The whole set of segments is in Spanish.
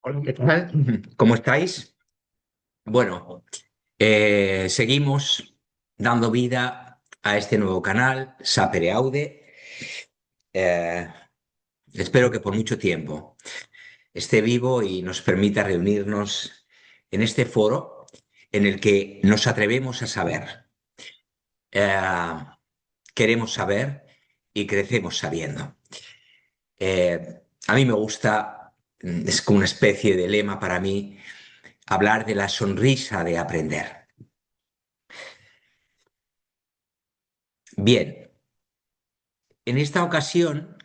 Hola, ¿qué tal? ¿Cómo estáis? Bueno, seguimos dando vida a este nuevo canal, Sapere Aude. Eh, Espero que por mucho tiempo esté vivo y nos permita reunirnos en este foro en el que nos atrevemos a saber. Eh, Queremos saber y crecemos sabiendo. A mí me gusta, es como una especie de lema para mí, hablar de la sonrisa de aprender. Bien, en esta ocasión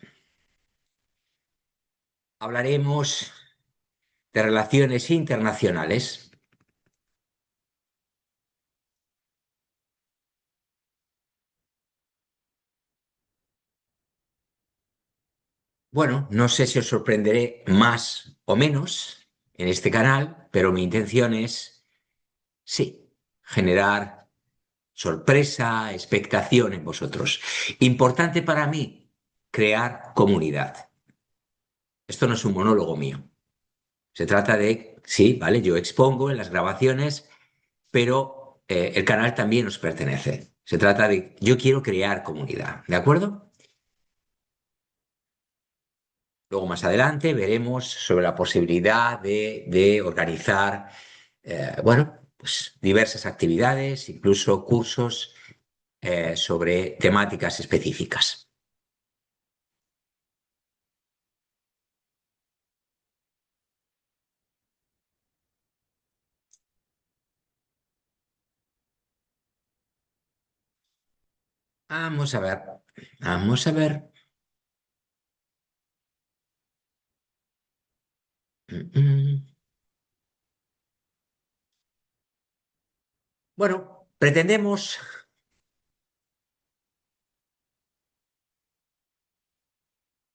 hablaremos de relaciones internacionales. Bueno, no sé si os sorprenderé más o menos en este canal, pero mi intención es, sí, generar sorpresa, expectación en vosotros. Importante para mí, crear comunidad. Esto no es un monólogo mío. Se trata de, sí, vale, yo expongo en las grabaciones, pero el canal también nos pertenece. Se trata de, yo quiero crear comunidad, ¿de acuerdo? Luego más adelante veremos sobre la posibilidad de organizar, bueno, pues diversas actividades, incluso cursos sobre temáticas específicas. Vamos a ver, vamos a ver. Mm, mm. Bueno, pretendemos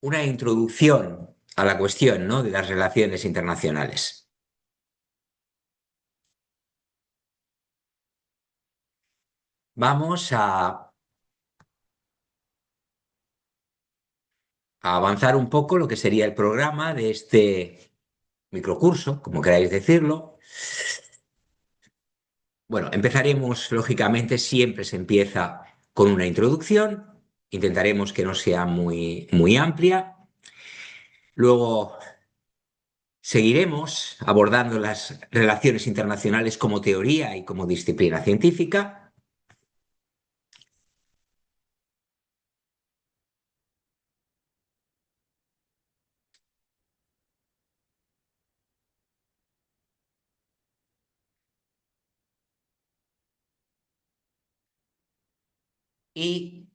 una introducción a la cuestión, ¿no?, de las relaciones internacionales. Vamos a avanzar un poco lo que sería el programa de este microcurso, como queráis decirlo. Bueno, empezaremos, lógicamente, siempre se empieza con una introducción, intentaremos que no sea muy amplia. Luego seguiremos abordando las relaciones internacionales como teoría y como disciplina científica. Y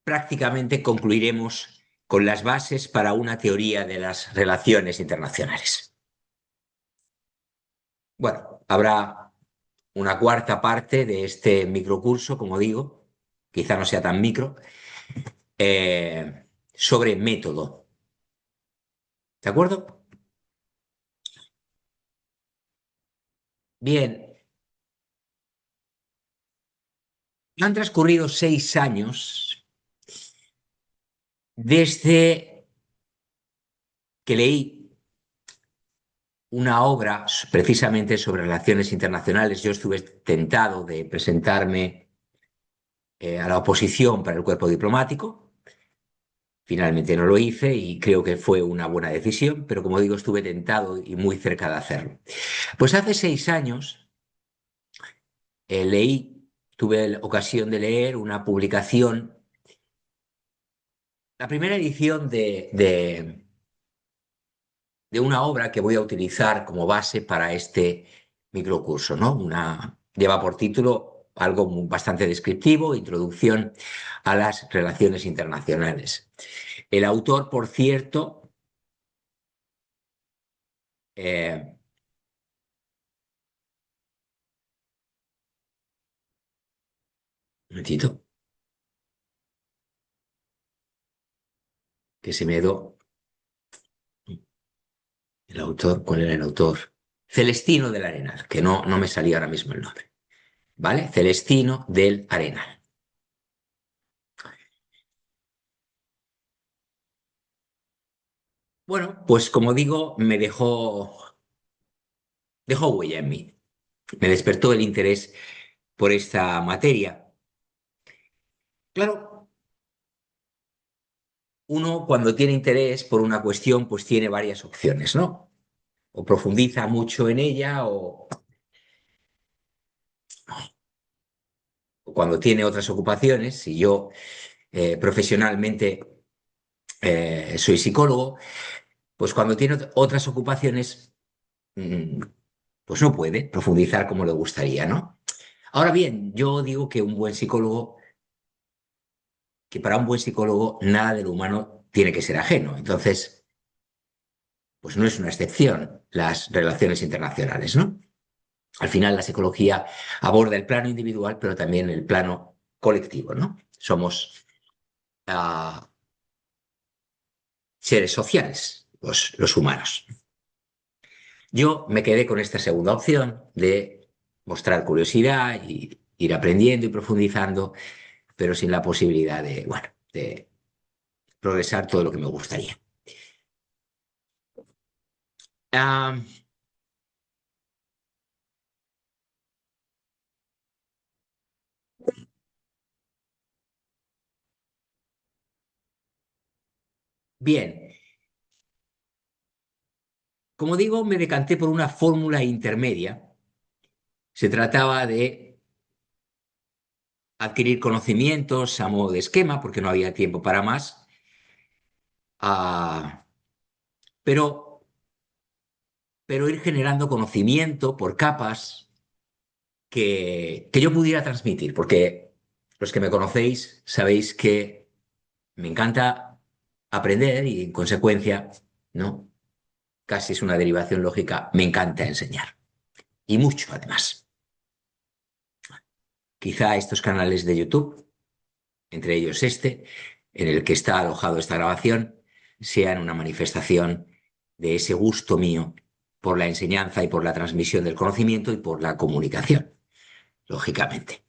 prácticamente concluiremos con las bases para una teoría de las relaciones internacionales. Bueno, habrá una cuarta parte de este microcurso, como digo, quizá no sea tan micro, sobre método. ¿De acuerdo? Bien, han transcurrido 6 años desde que leí una obra precisamente sobre relaciones internacionales. Yo estuve tentado de presentarme a la oposición para el cuerpo diplomático. Finalmente no lo hice y creo que fue una buena decisión, pero como digo, estuve tentado y muy cerca de hacerlo. Pues hace 6 años tuve la ocasión de leer una publicación, la primera edición de una obra que voy a utilizar como base para este microcurso, ¿no? Lleva por título algo bastante descriptivo, Introducción a las Relaciones Internacionales. El autor, por cierto, eh, un momentito, que se me dio el autor, ¿cuál era el autor? Celestino del Arenal, que no me salía ahora mismo el nombre, ¿vale? Celestino del Arenal. Bueno, pues como digo, dejó huella en mí. Me despertó el interés por esta materia. Claro, uno cuando tiene interés por una cuestión, pues tiene varias opciones, ¿no? O profundiza mucho en ella o cuando tiene otras ocupaciones. Si yo profesionalmente soy psicólogo, pues cuando tiene otras ocupaciones, mm, pues no puede profundizar como le gustaría, ¿no? Ahora bien, yo digo que que para un buen psicólogo nada de lo humano tiene que ser ajeno. Entonces, pues no es una excepción las relaciones internacionales, ¿no? Al final la psicología aborda el plano individual, pero también el plano colectivo, ¿no? Somos ah, seres sociales, los humanos. Yo me quedé con esta segunda opción de mostrar curiosidad y ir aprendiendo y profundizando, pero sin la posibilidad de, bueno, de progresar todo lo que me gustaría. Ah, bien, como digo, me decanté por una fórmula intermedia. Se trataba de adquirir conocimientos a modo de esquema, porque no había tiempo para más, ah, pero, pero ir generando conocimiento por capas que yo pudiera transmitir, porque los que me conocéis sabéis que me encanta aprender y en consecuencia, ¿no? Casi es una derivación lógica, me encanta enseñar. Y mucho además. Quizá estos canales de YouTube, entre ellos este, en el que está alojado esta grabación, sean una manifestación de ese gusto mío por la enseñanza y por la transmisión del conocimiento y por la comunicación, lógicamente,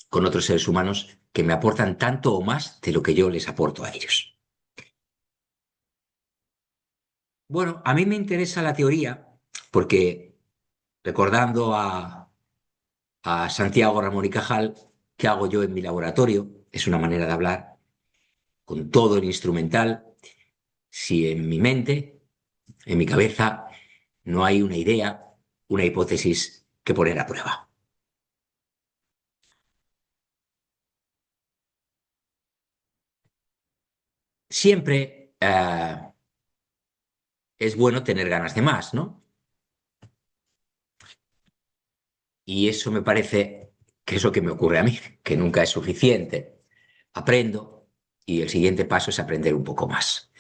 con otros seres humanos que me aportan tanto o más de lo que yo les aporto a ellos. Bueno, a mí me interesa la teoría porque recordando a Santiago Ramón y Cajal, ¿qué hago yo en mi laboratorio? Es una manera de hablar con todo el instrumental. Si en mi mente, en mi cabeza, no hay una idea, una hipótesis que poner a prueba. Siempre es bueno tener ganas de más, ¿no? Y eso me parece que es lo que me ocurre a mí, que nunca es suficiente. Aprendo y el siguiente paso es aprender un poco más.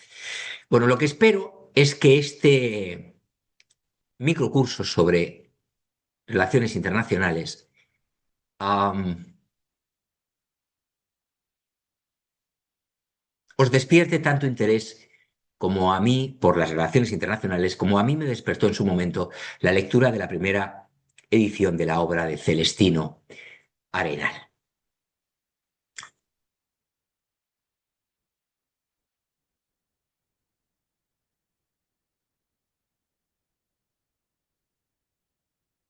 Bueno, lo que espero es que este microcurso sobre relaciones internacionales am, os despierte tanto interés como a mí por las relaciones internacionales, como a mí me despertó en su momento la lectura de la primera edición de la obra de Celestino Arenal.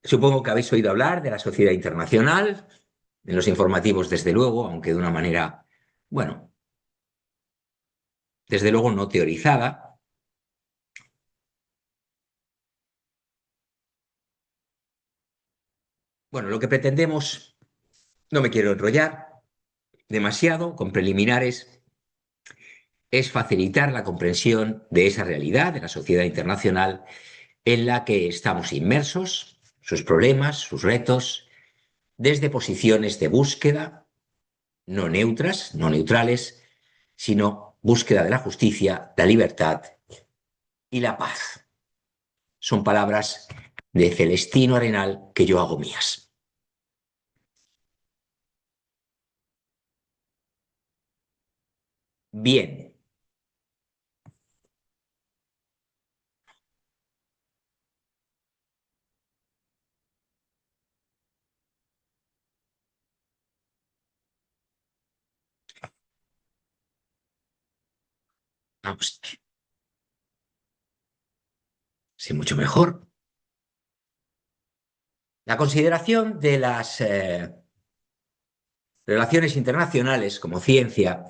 Supongo que habéis oído hablar de la Sociedad Internacional, en los informativos desde luego, aunque de una manera, bueno, desde luego no teorizada. Bueno, lo que pretendemos, no me quiero enrollar demasiado con preliminares, es facilitar la comprensión de esa realidad de la sociedad internacional en la que estamos inmersos, sus problemas, sus retos, desde posiciones de búsqueda, no neutras, no neutrales, sino búsqueda de la justicia, la libertad y la paz. Son palabras de Celestino Arenal que yo hago mías. Bien, vamos. Sí, mucho mejor. La consideración de las relaciones internacionales como ciencia,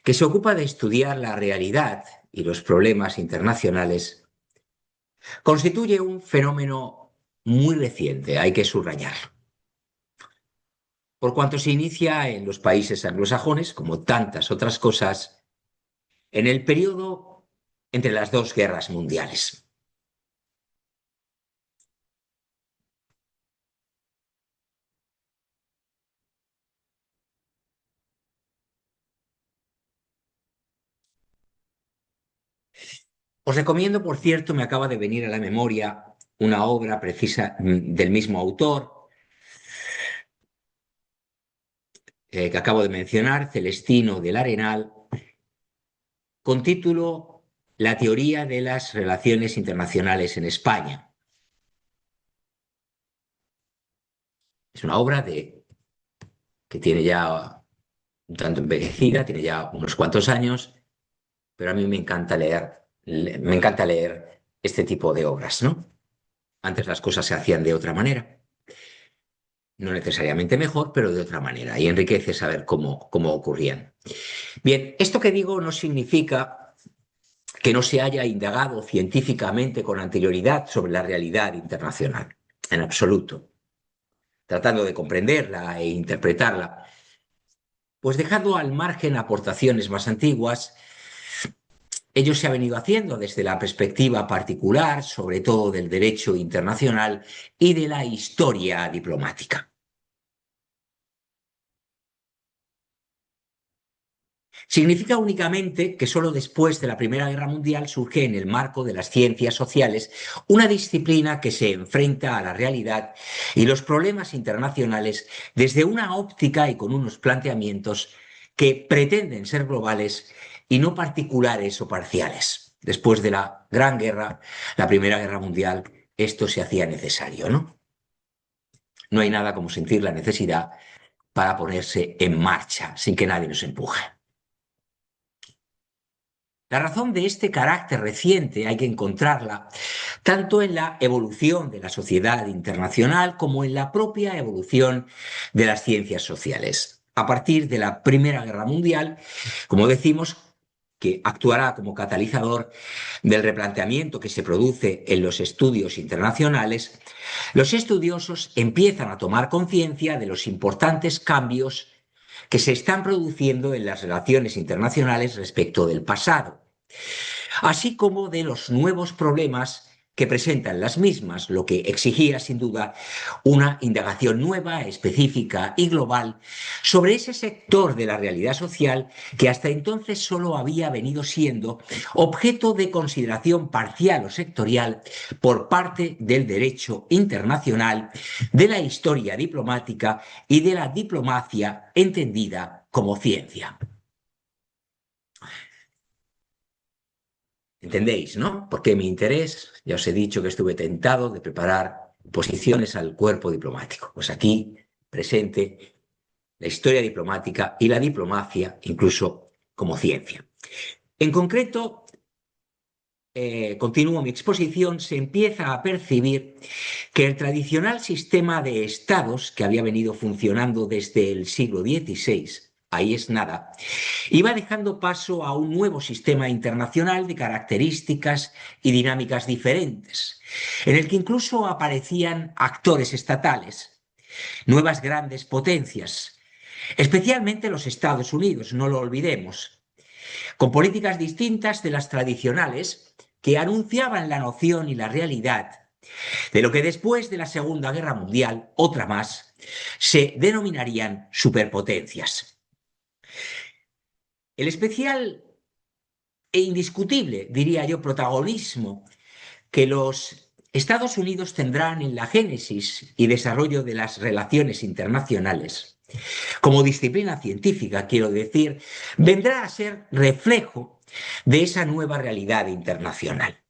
que se ocupa de estudiar la realidad y los problemas internacionales, constituye un fenómeno muy reciente, hay que subrayarlo, por cuanto se inicia en los países anglosajones, como tantas otras cosas, en el periodo entre las dos guerras mundiales. Os recomiendo, por cierto, me acaba de venir a la memoria una obra precisa del mismo autor que acabo de mencionar, Celestino del Arenal, con título La teoría de las relaciones internacionales en España. Es una obra que tiene ya un tanto envejecida, tiene ya unos cuantos años, pero a mí me encanta leer este tipo de obras, ¿no? Antes las cosas se hacían de otra manera, no necesariamente mejor, pero de otra manera, y enriquece saber cómo ocurrían. Bien, esto que digo no significa que no se haya indagado científicamente con anterioridad sobre la realidad internacional, en absoluto, tratando de comprenderla e interpretarla, pues dejando al margen aportaciones más antiguas. Ello se ha venido haciendo desde la perspectiva particular, sobre todo del derecho internacional y de la historia diplomática. Significa únicamente que solo después de la Primera Guerra Mundial surge en el marco de las ciencias sociales una disciplina que se enfrenta a la realidad y los problemas internacionales desde una óptica y con unos planteamientos que pretenden ser globales y no particulares o parciales. Después de la Gran Guerra, la Primera Guerra Mundial, esto se hacía necesario, ¿no? No hay nada como sentir la necesidad para ponerse en marcha sin que nadie nos empuje. La razón de este carácter reciente hay que encontrarla tanto en la evolución de la sociedad internacional como en la propia evolución de las ciencias sociales. A partir de la Primera Guerra Mundial, como decimos, que actuará como catalizador del replanteamiento que se produce en los estudios internacionales, los estudiosos empiezan a tomar conciencia de los importantes cambios que se están produciendo en las relaciones internacionales respecto del pasado, así como de los nuevos problemas que presentan las mismas, lo que exigía sin duda una indagación nueva, específica y global sobre ese sector de la realidad social que hasta entonces solo había venido siendo objeto de consideración parcial o sectorial por parte del derecho internacional, de la historia diplomática y de la diplomacia entendida como ciencia. ¿Entendéis, no? Porque mi interés, ya os he dicho que estuve tentado de preparar posiciones al cuerpo diplomático. Pues aquí presente la historia diplomática y la diplomacia, incluso como ciencia. En concreto, continúo mi exposición, se empieza a percibir que el tradicional sistema de estados que había venido funcionando desde el siglo XVI, ahí es nada, iba dejando paso a un nuevo sistema internacional de características y dinámicas diferentes, en el que incluso aparecían actores estatales, nuevas grandes potencias, especialmente los Estados Unidos, no lo olvidemos, con políticas distintas de las tradicionales que anunciaban la noción y la realidad de lo que después de la Segunda Guerra Mundial, otra más, se denominarían superpotencias. El especial e indiscutible, diría yo, protagonismo que los Estados Unidos tendrán en la génesis y desarrollo de las relaciones internacionales, como disciplina científica, quiero decir, vendrá a ser reflejo de esa nueva realidad internacional.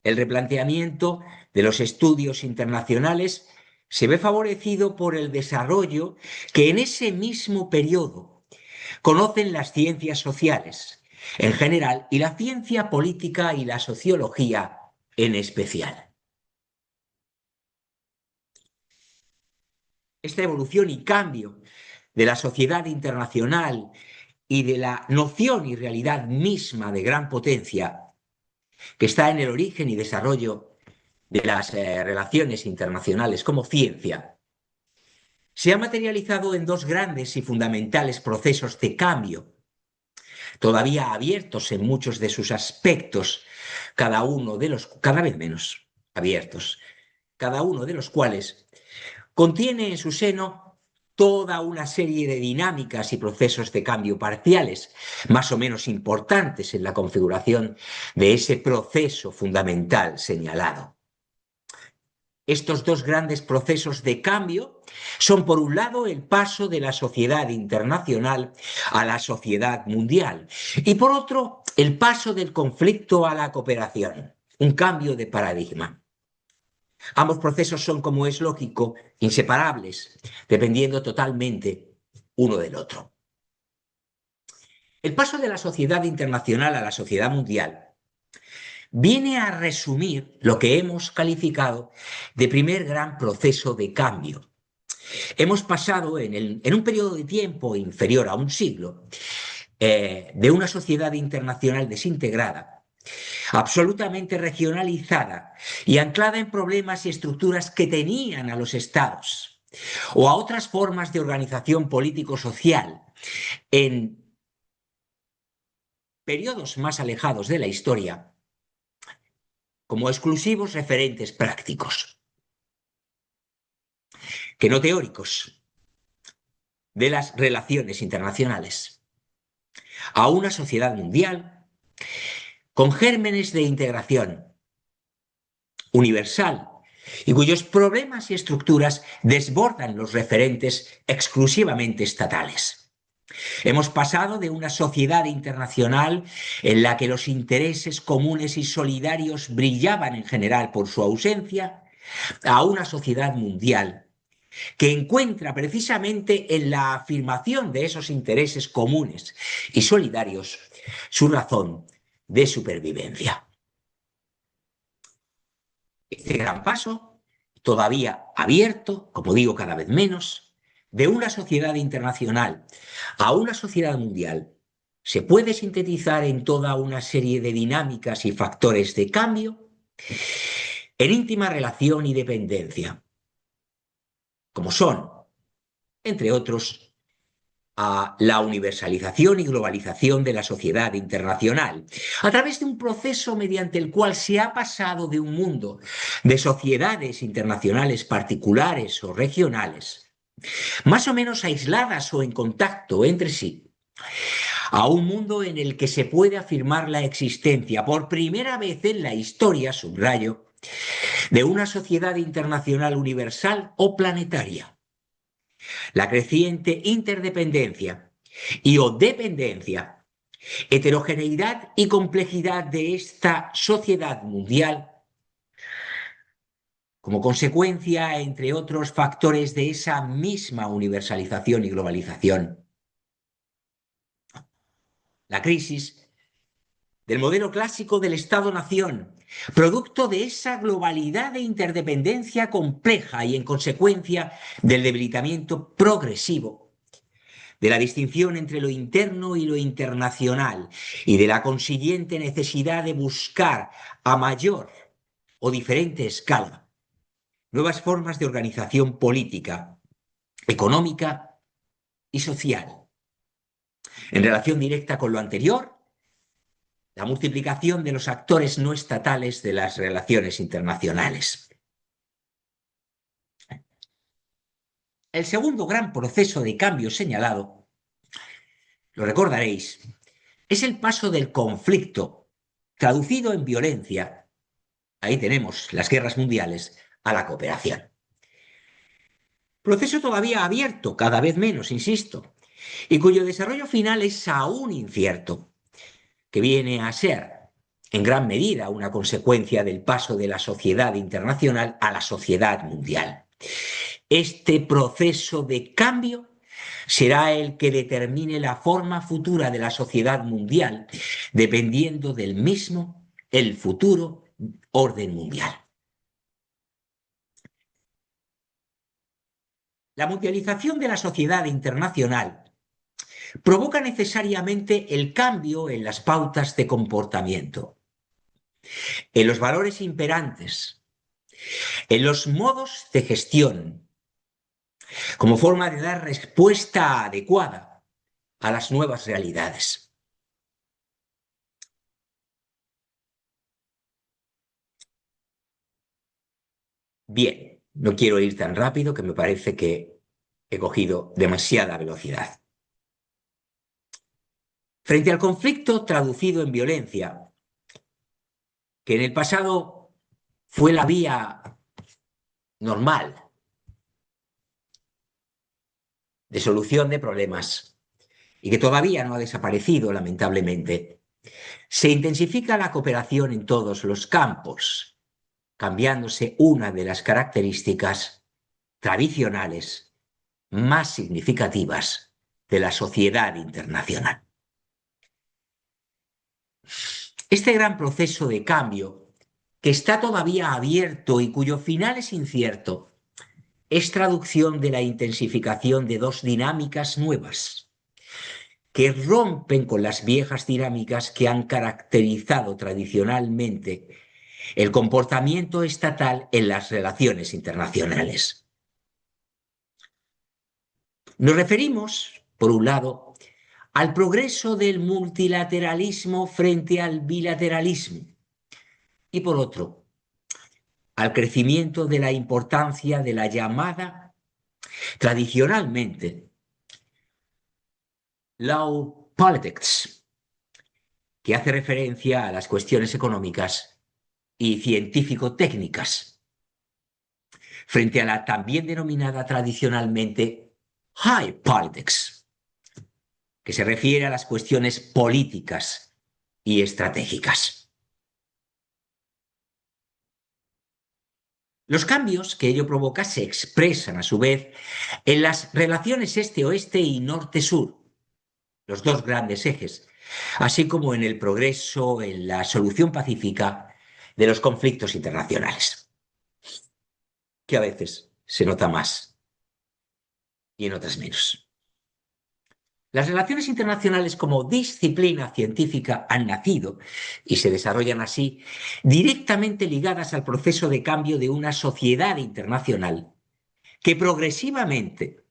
El replanteamiento de los estudios internacionales se ve favorecido por el desarrollo que en ese mismo periodo conocen las ciencias sociales en general y la ciencia política y la sociología en especial. Esta evolución y cambio de la sociedad internacional y de la noción y realidad misma de gran potencia que está en el origen y desarrollo de las relaciones internacionales como ciencia, se ha materializado en dos grandes y fundamentales procesos de cambio, todavía abiertos en muchos de sus aspectos, cada vez menos abiertos, cada uno de los cuales contiene en su seno toda una serie de dinámicas y procesos de cambio parciales, más o menos importantes en la configuración de ese proceso fundamental señalado. Estos dos grandes procesos de cambio son, por un lado, el paso de la sociedad internacional a la sociedad mundial y, por otro, el paso del conflicto a la cooperación, un cambio de paradigma. Ambos procesos son, como es lógico, inseparables, dependiendo totalmente uno del otro. El paso de la sociedad internacional a la sociedad mundial viene a resumir lo que hemos calificado de primer gran proceso de cambio. Hemos pasado en un periodo de tiempo inferior a un siglo de una sociedad internacional desintegrada, absolutamente regionalizada y anclada en problemas y estructuras que tenían a los estados o a otras formas de organización político-social en periodos más alejados de la historia como exclusivos referentes prácticos, que no teóricos, de las relaciones internacionales, a una sociedad mundial con gérmenes de integración universal y cuyos problemas y estructuras desbordan los referentes exclusivamente estatales. Hemos pasado de una sociedad internacional en la que los intereses comunes y solidarios brillaban en general por su ausencia a una sociedad mundial que encuentra precisamente en la afirmación de esos intereses comunes y solidarios su razón de supervivencia. Este gran paso, todavía abierto, como digo, cada vez menos, de una sociedad internacional a una sociedad mundial, se puede sintetizar en toda una serie de dinámicas y factores de cambio en íntima relación y dependencia, como son, entre otros, a la universalización y globalización de la sociedad internacional, a través de un proceso mediante el cual se ha pasado de un mundo de sociedades internacionales particulares o regionales, más o menos aisladas o en contacto entre sí, a un mundo en el que se puede afirmar la existencia por primera vez en la historia, subrayo, de una sociedad internacional universal o planetaria. La creciente interdependencia y o dependencia, heterogeneidad y complejidad de esta sociedad mundial como consecuencia, entre otros factores, de esa misma universalización y globalización. La crisis del modelo clásico del Estado-nación, producto de esa globalidad e interdependencia compleja y, en consecuencia, del debilitamiento progresivo de la distinción entre lo interno y lo internacional y de la consiguiente necesidad de buscar a mayor o diferente escala nuevas formas de organización política, económica y social. En relación directa con lo anterior, la multiplicación de los actores no estatales de las relaciones internacionales. El segundo gran proceso de cambio señalado, lo recordaréis, es el paso del conflicto, traducido en violencia, ahí tenemos las guerras mundiales, a la cooperación. Proceso todavía abierto, cada vez menos, insisto, y cuyo desarrollo final es aún incierto, que viene a ser, en gran medida, una consecuencia del paso de la sociedad internacional a la sociedad mundial. Este proceso de cambio será el que determine la forma futura de la sociedad mundial, dependiendo del mismo el futuro orden mundial. La mundialización de la sociedad internacional provoca necesariamente el cambio en las pautas de comportamiento, en los valores imperantes, en los modos de gestión, como forma de dar respuesta adecuada a las nuevas realidades. Bien, no quiero ir tan rápido que me parece que he cogido demasiada velocidad. Frente al conflicto traducido en violencia, que en el pasado fue la vía normal de solución de problemas y que todavía no ha desaparecido, lamentablemente, se intensifica la cooperación en todos los campos, cambiándose una de las características tradicionales más significativas de la sociedad internacional. Este gran proceso de cambio, que está todavía abierto y cuyo final es incierto, es traducción de la intensificación de dos dinámicas nuevas, que rompen con las viejas dinámicas que han caracterizado tradicionalmente el comportamiento estatal en las relaciones internacionales. Nos referimos, por un lado, al progreso del multilateralismo frente al bilateralismo y, por otro, al crecimiento de la importancia de la llamada, tradicionalmente, law politics, que hace referencia a las cuestiones económicas y científico-técnicas, frente a la también denominada tradicionalmente high politics, que se refiere a las cuestiones políticas y estratégicas. Los cambios que ello provoca se expresan, a su vez, en las relaciones este-oeste y norte-sur, los dos grandes ejes, así como en el progreso en la solución pacífica de los conflictos internacionales, que a veces se nota más y en otras menos. Las relaciones internacionales como disciplina científica han nacido y se desarrollan así directamente ligadas al proceso de cambio de una sociedad internacional que progresivamente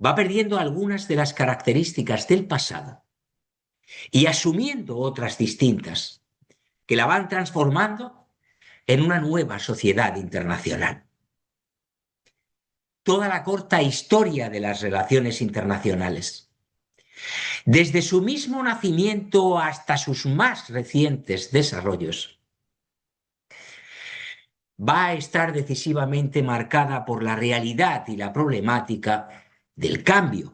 va perdiendo algunas de las características del pasado y asumiendo otras distintas que la van transformando en una nueva sociedad internacional. Toda la corta historia de las relaciones internacionales, desde su mismo nacimiento hasta sus más recientes desarrollos, va a estar decisivamente marcada por la realidad y la problemática del cambio,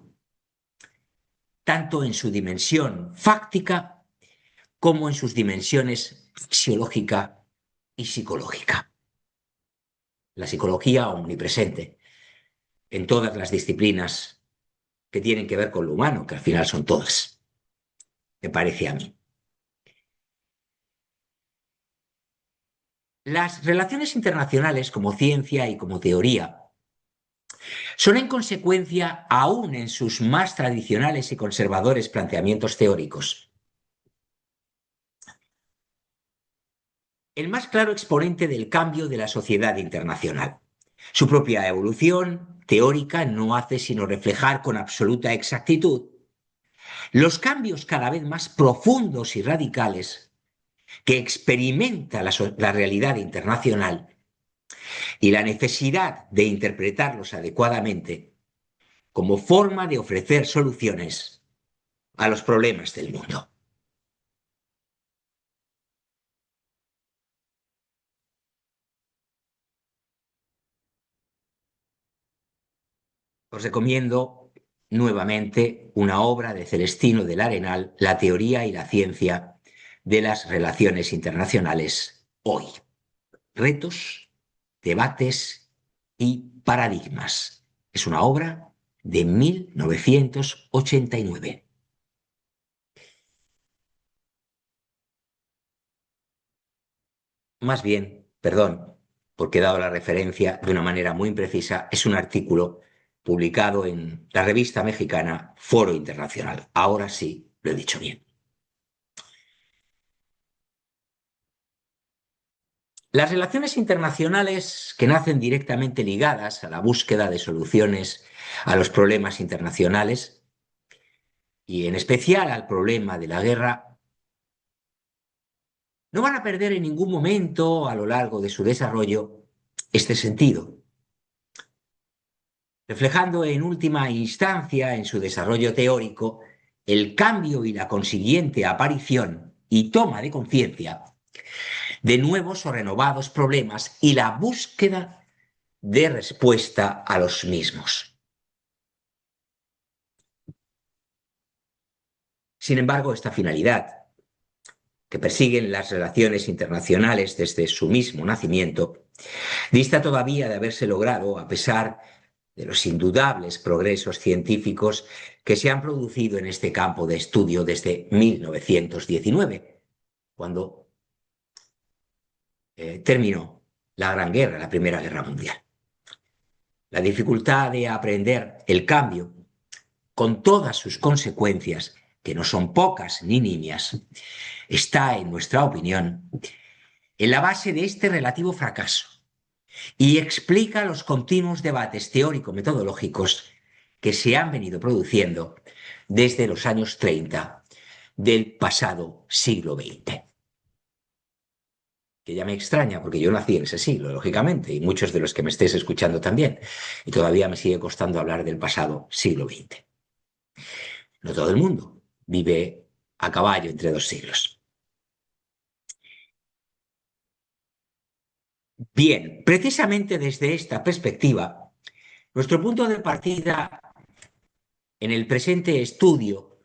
tanto en su dimensión fáctica como en sus dimensiones fisiológica y psicológica. La psicología omnipresente en todas las disciplinas que tienen que ver con lo humano, que al final son todas, me parece a mí. Las relaciones internacionales como ciencia y como teoría son en consecuencia, aún en sus más tradicionales y conservadores planteamientos teóricos, el más claro exponente del cambio de la sociedad internacional. Su propia evolución teórica no hace sino reflejar con absoluta exactitud los cambios cada vez más profundos y radicales que experimenta la realidad internacional y la necesidad de interpretarlos adecuadamente como forma de ofrecer soluciones a los problemas del mundo. Os recomiendo nuevamente una obra de Celestino del Arenal, La teoría y la ciencia de las relaciones internacionales hoy. Retos, debates y paradigmas. Es una obra de 1989. más bien, perdón, porque he dado la referencia de una manera muy imprecisa, es un artículo publicado en la revista mexicana Foro Internacional. Ahora sí, lo he dicho bien. Las relaciones internacionales que nacen directamente ligadas a la búsqueda de soluciones a los problemas internacionales y en especial al problema de la guerra, no van a perder en ningún momento a lo largo de su desarrollo este sentido, reflejando en última instancia en su desarrollo teórico el cambio y la consiguiente aparición y toma de conciencia de nuevos o renovados problemas y la búsqueda de respuesta a los mismos. Sin embargo, esta finalidad que persiguen las relaciones internacionales desde su mismo nacimiento, dista todavía de haberse logrado a pesar de los indudables progresos científicos que se han producido en este campo de estudio desde 1919, cuando terminó la Gran Guerra, la Primera Guerra Mundial. La dificultad de aprender el cambio, con todas sus consecuencias, que no son pocas ni nimias, está, en nuestra opinión, en la base de este relativo fracaso y explica los continuos debates teórico-metodológicos que se han venido produciendo desde los años 30 del pasado siglo XX. Que ya me extraña porque yo nací en ese siglo, lógicamente, y muchos de los que me estéis escuchando también, y todavía me sigue costando hablar del pasado siglo XX. No todo el mundo vive a caballo entre dos siglos. Bien, precisamente desde esta perspectiva, nuestro punto de partida en el presente estudio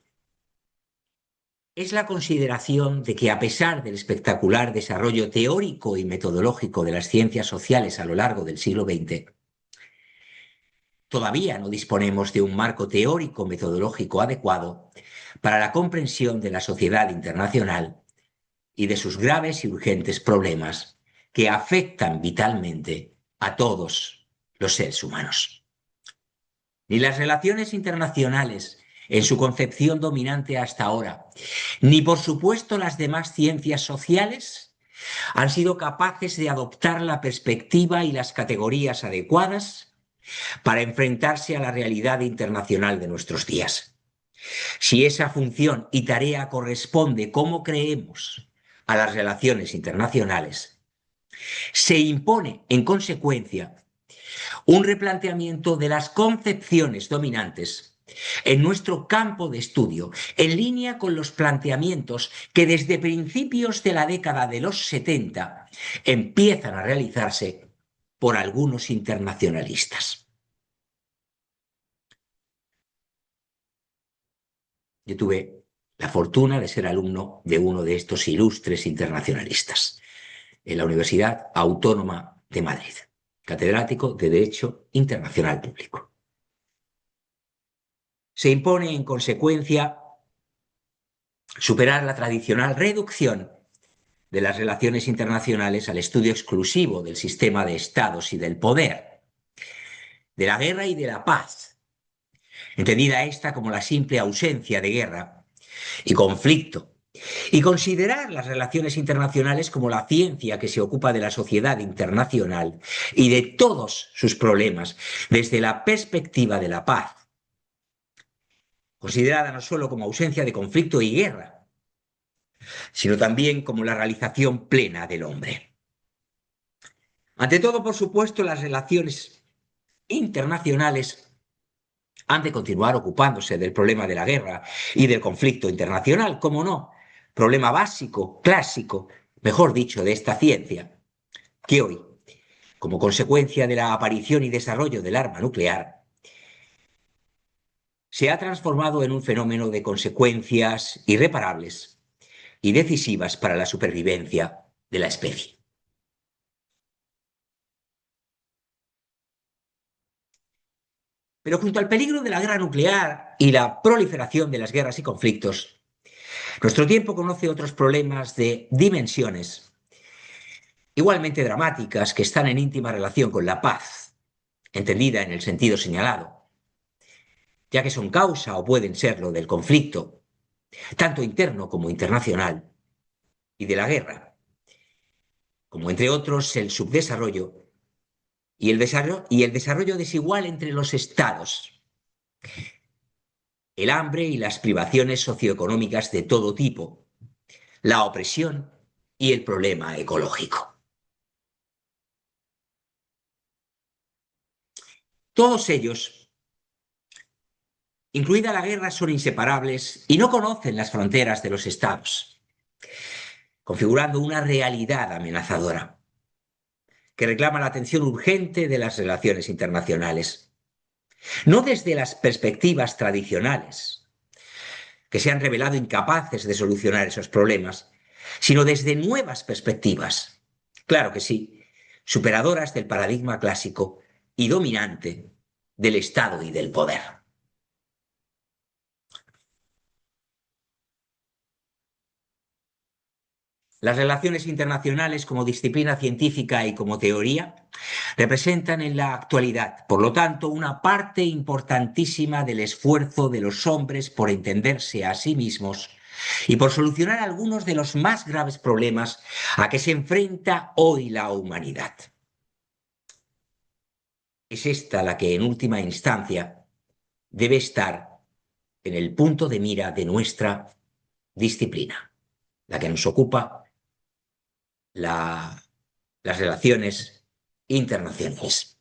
es la consideración de que a pesar del espectacular desarrollo teórico y metodológico de las ciencias sociales a lo largo del siglo XX, todavía no disponemos de un marco teórico metodológico adecuado para la comprensión de la sociedad internacional y de sus graves y urgentes problemas que afectan vitalmente a todos los seres humanos. Ni las relaciones internacionales en su concepción dominante hasta ahora, ni por supuesto las demás ciencias sociales han sido capaces de adoptar la perspectiva y las categorías adecuadas para enfrentarse a la realidad internacional de nuestros días. Si esa función y tarea corresponde, como creemos, a las relaciones internacionales, se impone, en consecuencia, un replanteamiento de las concepciones dominantes en nuestro campo de estudio, en línea con los planteamientos que desde principios de la década de los 70 empiezan a realizarse por algunos internacionalistas. Yo tuve la fortuna de ser alumno de uno de estos ilustres internacionalistas en la Universidad Autónoma de Madrid, catedrático de Derecho Internacional Público. Se impone, en consecuencia, superar la tradicional reducción de las relaciones internacionales al estudio exclusivo del sistema de estados y del poder, de la guerra y de la paz, entendida esta como la simple ausencia de guerra y conflicto, y considerar las relaciones internacionales como la ciencia que se ocupa de la sociedad internacional y de todos sus problemas desde la perspectiva de la paz, considerada no solo como ausencia de conflicto y guerra, sino también como la realización plena del hombre. Ante todo, por supuesto, las relaciones internacionales han de continuar ocupándose del problema de la guerra y del conflicto internacional, ¿cómo no? Problema básico, clásico, mejor dicho, de esta ciencia, que hoy, como consecuencia de la aparición y desarrollo del arma nuclear, se ha transformado en un fenómeno de consecuencias irreparables y decisivas para la supervivencia de la especie. Pero junto al peligro de la guerra nuclear y la proliferación de las guerras y conflictos, nuestro tiempo conoce otros problemas de dimensiones igualmente dramáticas, que están en íntima relación con la paz, entendida en el sentido señalado, ya que son causa o pueden serlo del conflicto, tanto interno como internacional, y de la guerra, como entre otros el subdesarrollo y el desarrollo desigual entre los estados, el hambre y las privaciones socioeconómicas de todo tipo, la opresión y el problema ecológico. Todos ellos, incluida la guerra, son inseparables y no conocen las fronteras de los estados, configurando una realidad amenazadora que reclama la atención urgente de las relaciones internacionales. No desde las perspectivas tradicionales, que se han revelado incapaces de solucionar esos problemas, sino desde nuevas perspectivas. Claro que sí, superadoras del paradigma clásico y dominante del Estado y del poder. Las relaciones internacionales como disciplina científica y como teoría representan en la actualidad, por lo tanto, una parte importantísima del esfuerzo de los hombres por entenderse a sí mismos y por solucionar algunos de los más graves problemas a que se enfrenta hoy la humanidad. Es esta la que, en última instancia, debe estar en el punto de mira de nuestra disciplina, la que nos ocupa, la, las relaciones internacionales,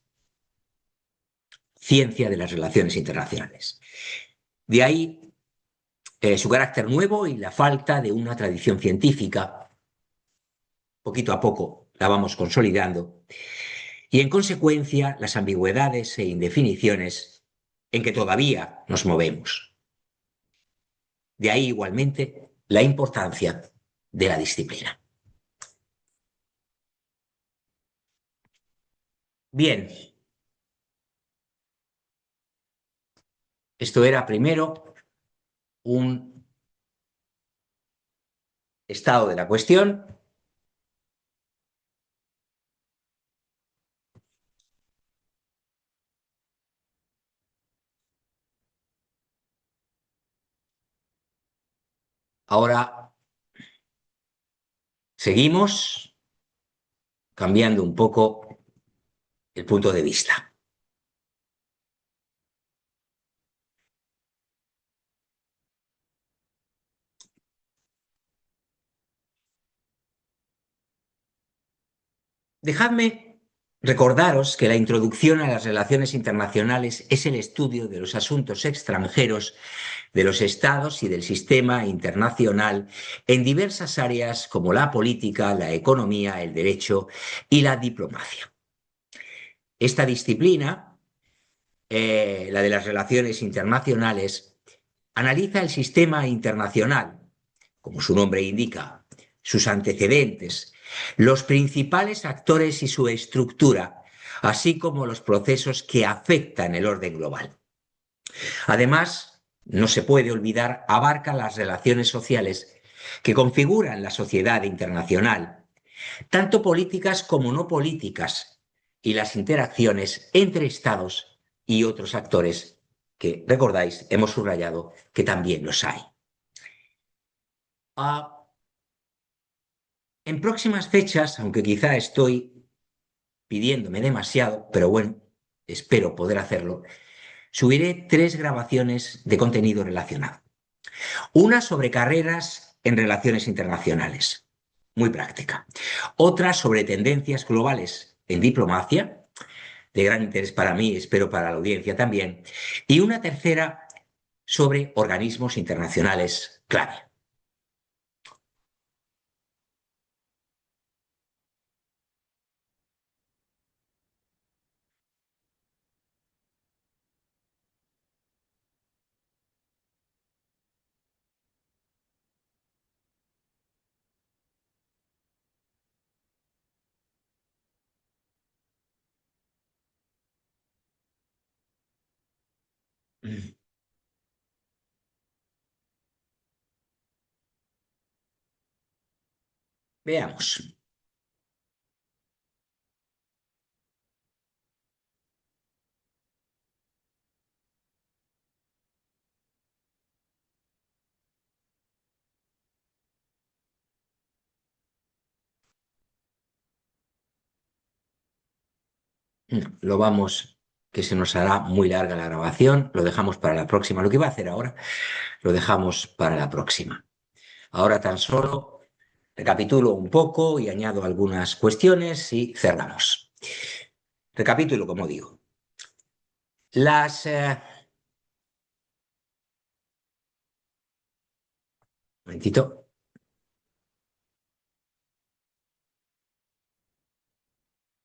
ciencia de las relaciones internacionales. De ahí su carácter nuevo y la falta de una tradición científica. Poquito a poco la vamos consolidando y en consecuencia las ambigüedades e indefiniciones en que todavía nos movemos. De ahí igualmente la importancia de la disciplina. Bien, esto era primero un estado de la cuestión. Ahora seguimos cambiando un poco el punto de vista. Dejadme recordaros que la introducción a las relaciones internacionales es el estudio de los asuntos extranjeros de los estados y del sistema internacional en diversas áreas como la política, la economía, el derecho y la diplomacia. Esta disciplina, la de las relaciones internacionales, analiza el sistema internacional, como su nombre indica, sus antecedentes, los principales actores y su estructura, así como los procesos que afectan el orden global. Además, no se puede olvidar, abarca las relaciones sociales que configuran la sociedad internacional, tanto políticas como no políticas, y las interacciones entre Estados y otros actores que, recordáis, hemos subrayado que también los hay. Ah, en próximas fechas, aunque quizá estoy pidiéndome demasiado, pero bueno, espero poder hacerlo, subiré 3 grabaciones de contenido relacionado. Una sobre carreras en relaciones internacionales, muy práctica. Otra sobre tendencias globales en diplomacia, de gran interés para mí, espero para la audiencia también. Y una tercera sobre organismos internacionales clave. Veamos. No, lo vamos, que se nos hará muy larga la grabación, lo dejamos para la próxima. Lo que iba a hacer ahora, lo dejamos para la próxima. Ahora tan solo recapitulo un poco y añado algunas cuestiones y cerramos. Recapitulo, como digo. Las... Un momentito.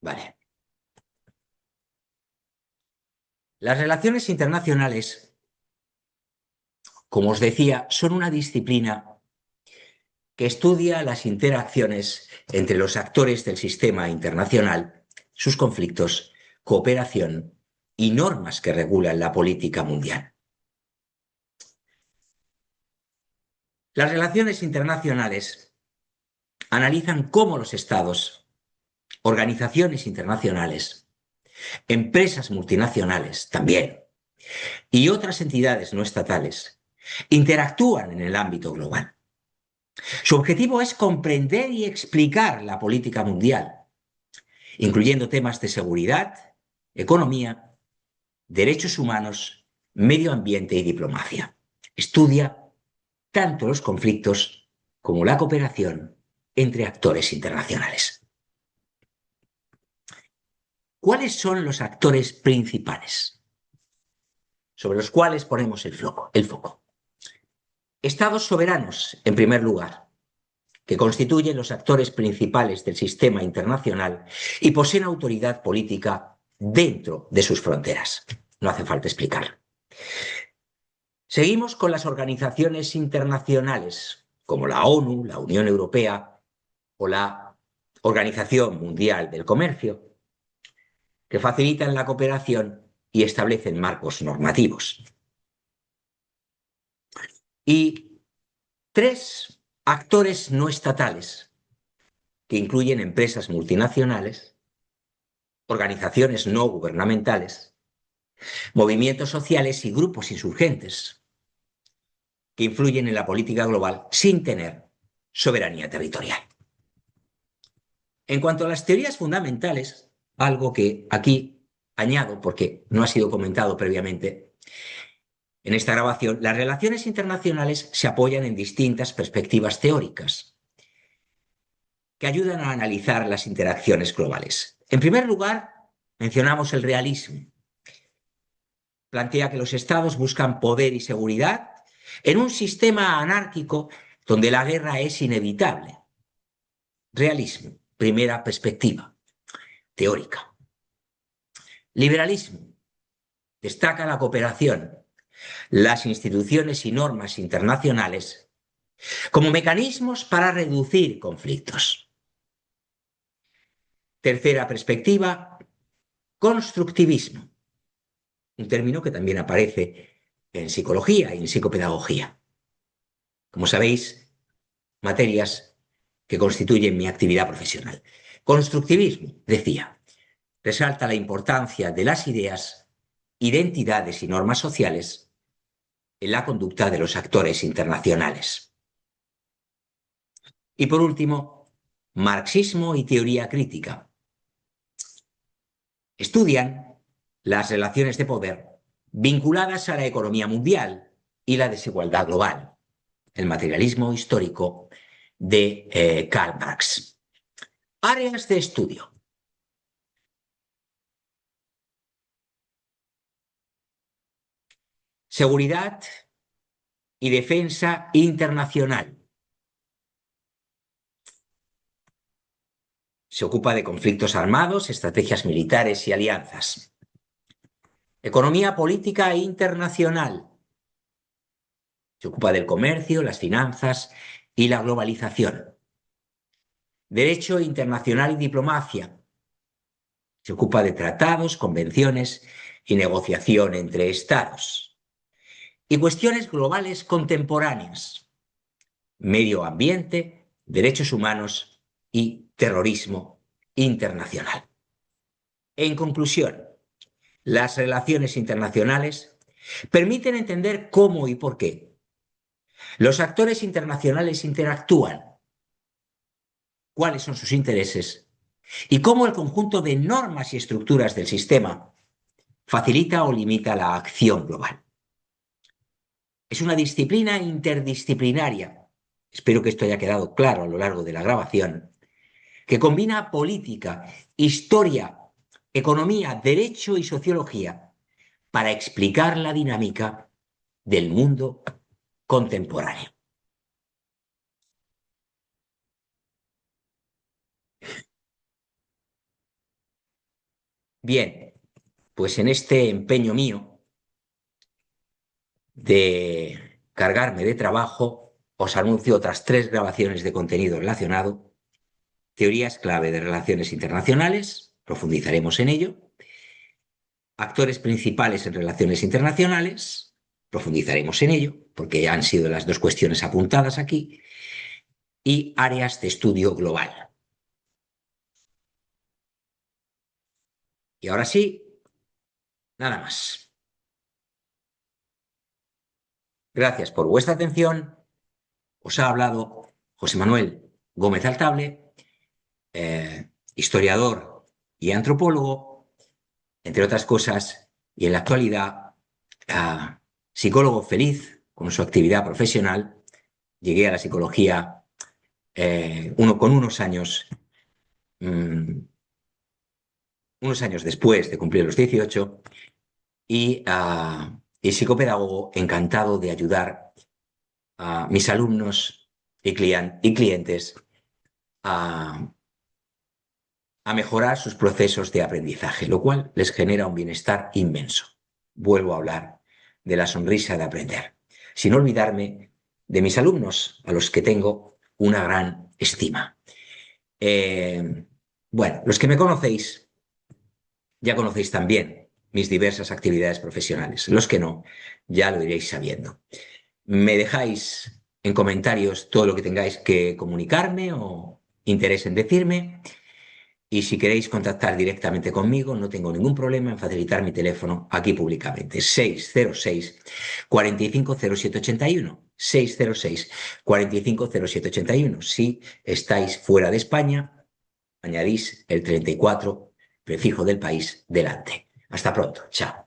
Vale. Las relaciones internacionales, como os decía, son una disciplina que estudia las interacciones entre los actores del sistema internacional, sus conflictos, cooperación y normas que regulan la política mundial. Las relaciones internacionales analizan cómo los estados, organizaciones internacionales, empresas multinacionales también, y otras entidades no estatales interactúan en el ámbito global. Su objetivo es comprender y explicar la política mundial, incluyendo temas de seguridad, economía, derechos humanos, medio ambiente y diplomacia. Estudia tanto los conflictos como la cooperación entre actores internacionales. ¿Cuáles son los actores principales sobre los cuales ponemos el foco? Estados soberanos, en primer lugar, que constituyen los actores principales del sistema internacional y poseen autoridad política dentro de sus fronteras. No hace falta explicarlo. Seguimos con las organizaciones internacionales, como la ONU, la Unión Europea o la Organización Mundial del Comercio, que facilitan la cooperación y establecen marcos normativos. Y tres actores no estatales, que incluyen empresas multinacionales, organizaciones no gubernamentales, movimientos sociales y grupos insurgentes, que influyen en la política global sin tener soberanía territorial. En cuanto a las teorías fundamentales, algo que aquí añado porque no ha sido comentado previamente, en esta grabación, las relaciones internacionales se apoyan en distintas perspectivas teóricas que ayudan a analizar las interacciones globales. En primer lugar, mencionamos el realismo. Plantea que los estados buscan poder y seguridad en un sistema anárquico donde la guerra es inevitable. Realismo, primera perspectiva teórica. Liberalismo, destaca la cooperación, las instituciones y normas internacionales como mecanismos para reducir conflictos. Tercera perspectiva, constructivismo, un término que también aparece en psicología y en psicopedagogía. Como sabéis, materias que constituyen mi actividad profesional. Constructivismo, decía, resalta la importancia de las ideas, identidades y normas sociales en la conducta de los actores internacionales. Y por último, marxismo y teoría crítica. Estudian las relaciones de poder vinculadas a la economía mundial y la desigualdad global, el materialismo histórico de Karl Marx. Áreas de estudio. Seguridad y defensa internacional. Se ocupa de conflictos armados, estrategias militares y alianzas. Economía política internacional. Se ocupa del comercio, las finanzas y la globalización. Derecho internacional y diplomacia. Se ocupa de tratados, convenciones y negociación entre estados. Y cuestiones globales contemporáneas. Medio ambiente, derechos humanos y terrorismo internacional. En conclusión, las relaciones internacionales permiten entender cómo y por qué los actores internacionales interactúan, cuáles son sus intereses y cómo el conjunto de normas y estructuras del sistema facilita o limita la acción global. Es una disciplina interdisciplinaria, espero que esto haya quedado claro a lo largo de la grabación, que combina política, historia, economía, derecho y sociología para explicar la dinámica del mundo contemporáneo. Bien, pues en este empeño mío de cargarme de trabajo, os anuncio otras 3 grabaciones de contenido relacionado. Teorías clave de relaciones internacionales, profundizaremos en ello. Actores principales en relaciones internacionales, profundizaremos en ello, porque han sido las 2 cuestiones apuntadas aquí. Y áreas de estudio global. Y ahora sí, nada más. Gracias por vuestra atención. Os ha hablado José Manuel Gómez Altable, historiador y antropólogo, entre otras cosas, y en la actualidad psicólogo feliz con su actividad profesional. Llegué a la psicología con unos años después de cumplir los 18 y psicopedagogo encantado de ayudar a mis alumnos y clientes a, a mejorar sus procesos de aprendizaje, lo cual les genera un bienestar inmenso. Vuelvo a hablar de la sonrisa de aprender, sin olvidarme de mis alumnos, a los que tengo una gran estima. Bueno, los que me conocéis, ya conocéis también mis diversas actividades profesionales. Los que no, ya lo iréis sabiendo. Me dejáis en comentarios todo lo que tengáis que comunicarme o interés en decirme. Y si queréis contactar directamente conmigo, no tengo ningún problema en facilitar mi teléfono aquí públicamente. 606 450781. 606 450781. Si estáis fuera de España, añadís el 34, prefijo del país, delante. Hasta pronto. Chao.